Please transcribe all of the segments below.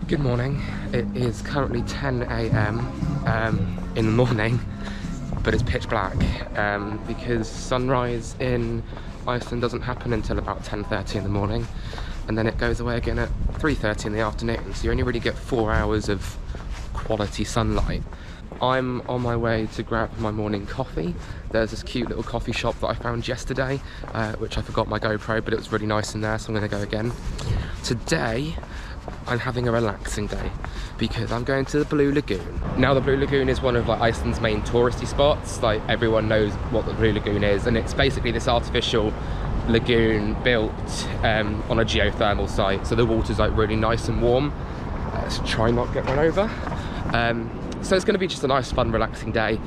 Good morning. It is currently 10 AM in the morning, but it's pitch black because sunrise in Iceland doesn't happen until about 10:30 in the morning, and then it goes away again at 3:30 in the afternoon, so you only really get 4 hours of quality sunlight. I'm on my way to grab my morning coffee. There's this cute little coffee shop that I found yesterday, which I forgot my GoPro, but it was really nice in there, so I'm going to go again. Today, I'm having a relaxing day because I'm going to the Blue Lagoon. Now, the Blue Lagoon is one of Iceland's main touristy spots. Everyone knows what the Blue Lagoon is, and it's basically this artificial lagoon built on a geothermal site. So the water's really nice and warm. Let's try not get run over. So it's going to be just a nice, fun, relaxing day.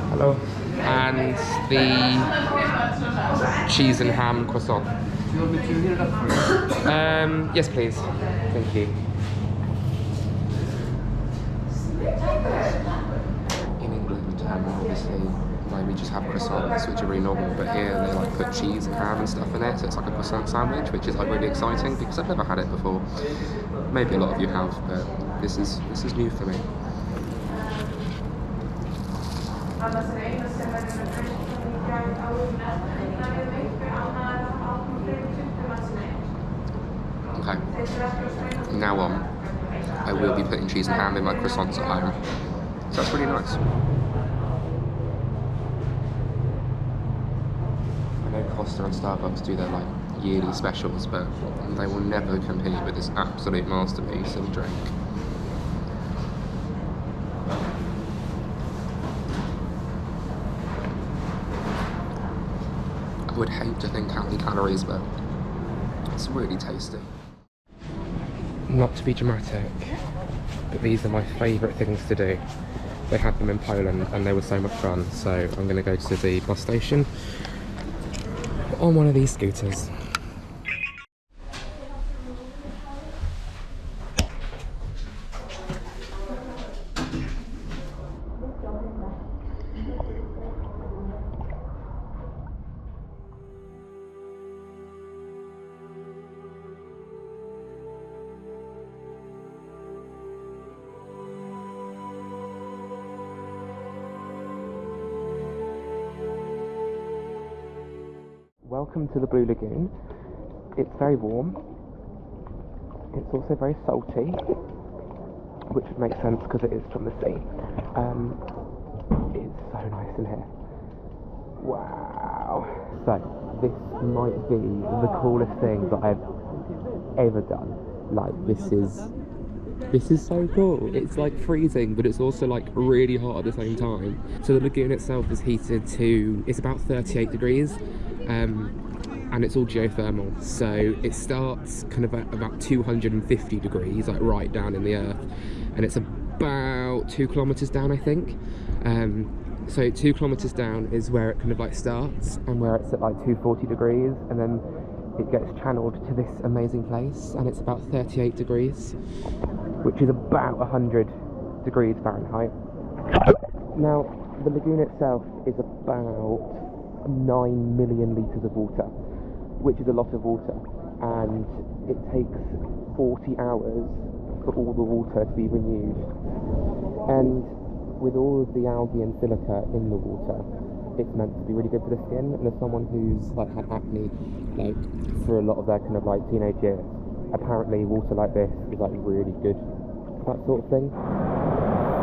Hello. And the cheese and ham croissant. Do you want me to heat it up for you? Yes, please. Thank you. In England, obviously, we just have croissants, which are really normal, but here they put cheese and ham and stuff in it, so it's like a croissant sandwich, which is really exciting because I've never had it before. Maybe a lot of you have, but this is new for me. Okay, from now on, I will be putting cheese and ham in my croissants at home, so that's really nice. I know Costa and Starbucks do their yearly specials, but they will never compete with this absolute masterpiece of drink. I would hate to think how many calories, but it's really tasty. Not to be dramatic, but these are my favourite things to do. They had them in Poland and they were so much fun, so I'm going to go to the bus station on one of these scooters. Welcome to the Blue Lagoon. It's very warm. It's also very salty, which would make sense because it is from the sea. It's so nice in here. Wow. So, this might be the coolest thing that I've ever done. This is so cool. It's freezing, but it's also really hot at the same time. So the lagoon itself is heated to, it's about 38 degrees. And it's all geothermal, so it starts kind of at about 250 degrees, right down in the earth, and it's about 2 kilometers down, I think. So 2 kilometers down is where it kind of starts, and where it's at 240 degrees, and then it gets channeled to this amazing place, and it's about 38 degrees, which is about 100 degrees Fahrenheit. Now, the lagoon itself is about 9 million litres of water, which is a lot of water, and it takes 40 hours for all the water to be renewed. And with all of the algae and silica in the water, it's meant to be really good for the skin, and as someone who's had acne for a lot of their kind of teenage years, apparently water like this is really good for that sort of thing.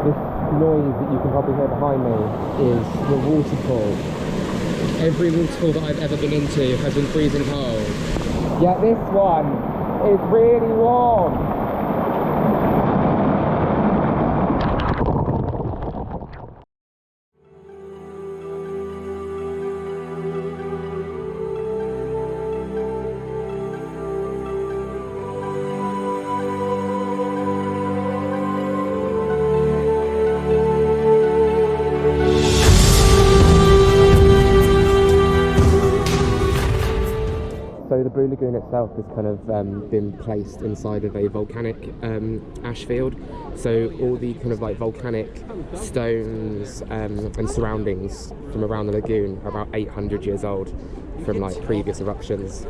This noise that you can probably hear behind me is the waterfall. Every waterfall that I've ever been into has been freezing cold. Yet this one is really warm. So the Blue Lagoon itself has kind of been placed inside of a volcanic ash field. So all the kind of volcanic stones and surroundings from around the lagoon are about 800 years old from previous eruptions.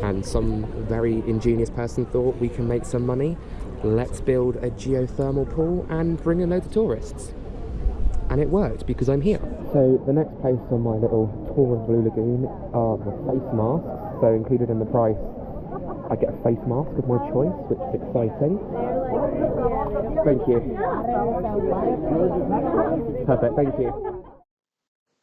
and some very ingenious person thought we can make some money. Let's build a geothermal pool and bring in loads of tourists. And it worked because I'm here. So the next place on my little tour of Blue Lagoon are the face masks. So included in the price, I get a face mask of my choice, which is exciting. Thank you. Perfect, thank you.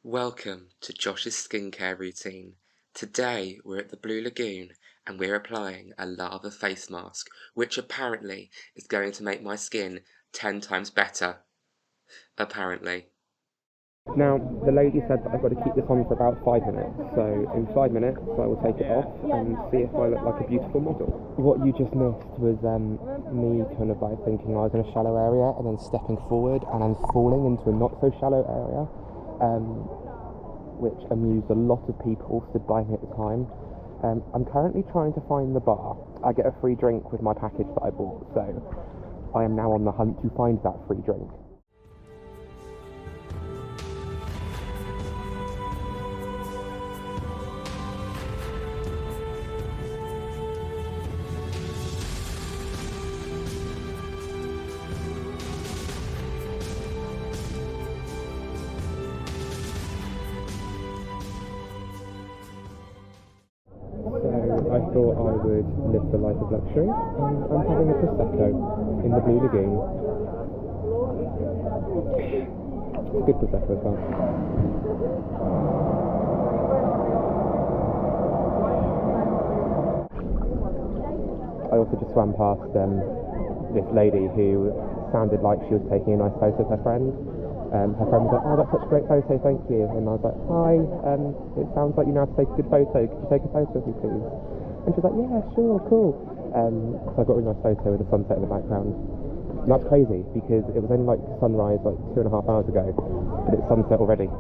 Welcome to Josh's skincare routine. Today we're at the Blue Lagoon and we're applying a lava face mask, which apparently is going to make my skin 10 times better. Apparently. Now, the lady said that I've got to keep this on for about 5 minutes, so in 5 minutes I will take it off and see if I look like a beautiful model. What you just missed was me kind of like thinking I was in a shallow area and then stepping forward and then falling into a not so shallow area, which amused a lot of people stood by me at the time. I'm currently trying to find the bar. I get a free drink with my package that I bought, so I am now on the hunt to find that free drink. I thought I would live the life of luxury, and I'm having a Prosecco in the Blue Lagoon. It's a good Prosecco as well. I also just swam past this lady who sounded like she was taking a nice photo of her friend. Her friend was like, "Oh, that's such a great photo, thank you." And I was like, "Hi, it sounds like you know how to take a good photo. Could you take a photo of me, please?" And she was like, "Yeah, sure, cool." So I got a really nice photo with the sunset in the background. And that's crazy because it was only like sunrise like 2.5 hours ago, but it's sunset already,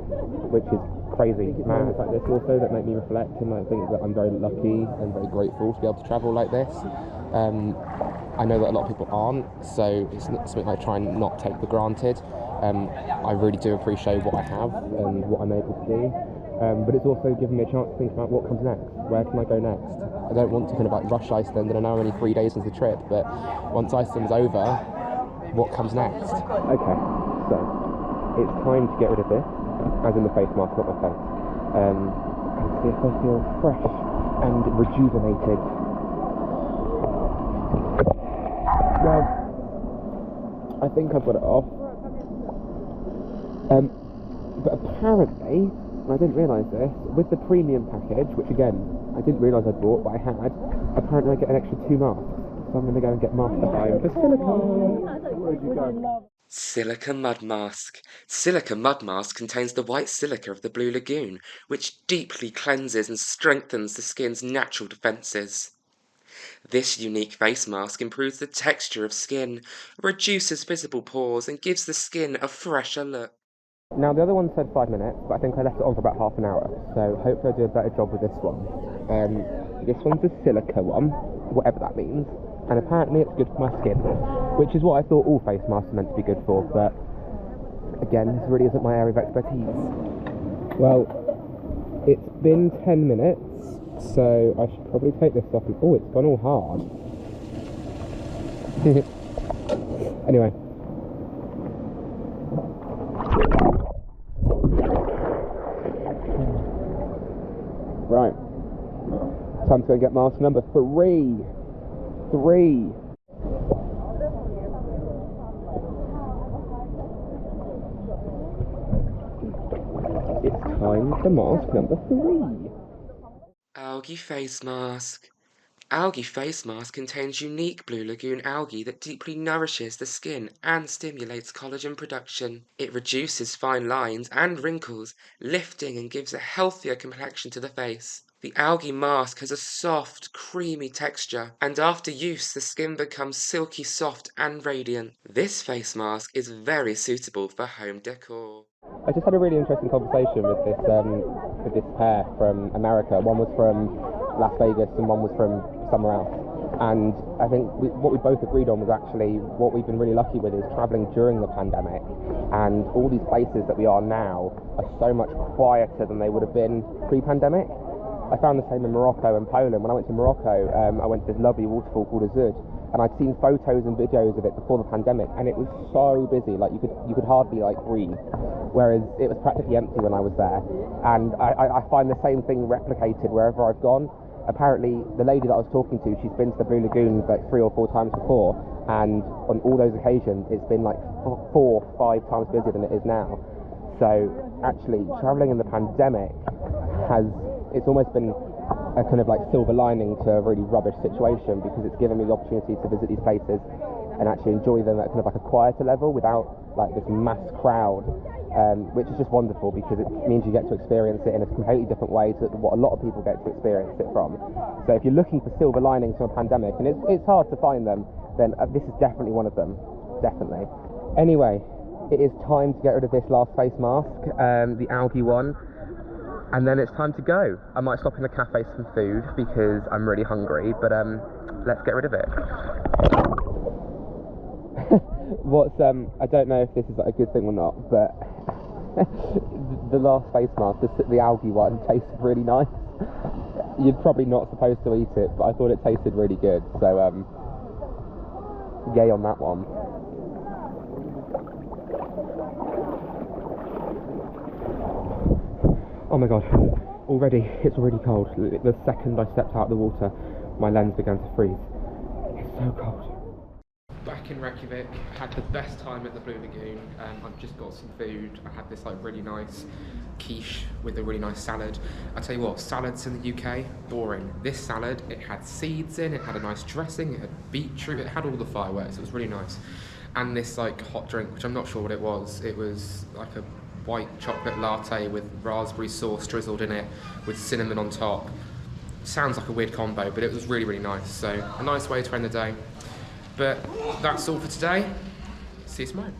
which is crazy. Moments like this also that make me reflect, and I think that I'm very lucky and very grateful to be able to travel like this. I know that a lot of people aren't, so it's something I try and not take for granted. I really do appreciate what I have and what I'm able to do, but it's also given me a chance to think about what comes next. Where can I go next? I don't want to kind of like rush Iceland, and I know I'm only 3 days into the trip, but once Iceland's over, what comes next? Okay, so it's time to get rid of this, as in the face mask, not my face, and see if I feel fresh and rejuvenated. Well, I think I've got it off. But apparently, and I didn't realise this, with the premium package, which again, I didn't realise I'd bought, but I had, apparently I get an extra 2 masks. So I'm going to go and get masked time for Silica. Silica Mud Mask. Silica Mud Mask contains the white silica of the Blue Lagoon, which deeply cleanses and strengthens the skin's natural defences. This unique face mask improves the texture of skin, reduces visible pores, and gives the skin a fresher look. Now, the other one said 5 minutes, but I think I left it on for about half an hour, so hopefully I do a better job with this one. This one's a silica one, whatever that means, and apparently it's good for my skin, which is what I thought all face masks are meant to be good for, but again, this really isn't my area of expertise. Well, it's been 10 minutes, so I should probably take this off. Oh, it's gone all hard. Anyway. Right. Time to go and get mask number 3. 3. It's time for mask number 3. Algae face mask. Algae face mask contains unique Blue Lagoon algae that deeply nourishes the skin and stimulates collagen production. It reduces fine lines and wrinkles, lifting and gives a healthier complexion to the face. The algae mask has a soft, creamy texture, and after use the skin becomes silky soft and radiant. This face mask is very suitable for home decor. I just had a really interesting conversation with this pair from America. One was from Las Vegas and one was from somewhere else. And I think what we both agreed on was actually what we've been really lucky with is travelling during the pandemic. And all these places that we are now are so much quieter than they would have been pre-pandemic. I found the same in Morocco and Poland. When I went to Morocco, I went to this lovely waterfall called Azud, and I'd seen photos and videos of it before the pandemic, and it was so busy, like you could hardly like breathe, whereas it was practically empty when I was there. And I find the same thing replicated wherever I've gone. Apparently, the lady that I was talking to, she's been to the Blue Lagoon like 3 or 4 times before, and on all those occasions, it's been like 4 or 5 times busier than it is now. So actually, travelling in the pandemic it's almost been a kind of like silver lining to a really rubbish situation, because it's given me the opportunity to visit these places and actually enjoy them at kind of like a quieter level without like this mass crowd, which is just wonderful, because it means you get to experience it in a completely different way to what a lot of people get to experience it from. So if you're looking for silver linings from a pandemic, and it's hard to find them, then this is definitely one of them, definitely. Anyway, it is time to get rid of this last face mask, the Algae one, and then it's time to go. I might stop in the cafe for some food because I'm really hungry, but let's get rid of it. I don't know if this is like a good thing or not, but the last face mask, the Algae one, tasted really nice. You're probably not supposed to eat it, but I thought it tasted really good, so yay on that one. Oh my god, it's already cold. The second I stepped out of the water, my lens began to freeze. It's so cold. Back in Reykjavik, had the best time at the Blue Lagoon. I've just got some food. I had this like really nice quiche with a really nice salad. I tell you what, salads in the UK, boring. This salad, it had seeds in, it had a nice dressing, it had beetroot, it had all the fireworks. It was really nice. And this like hot drink, which I'm not sure what it was. It was like a white chocolate latte with raspberry sauce drizzled in it with cinnamon on top. Sounds like a weird combo, but it was really, really nice. So a nice way to end the day. But that's all for today. See you tomorrow.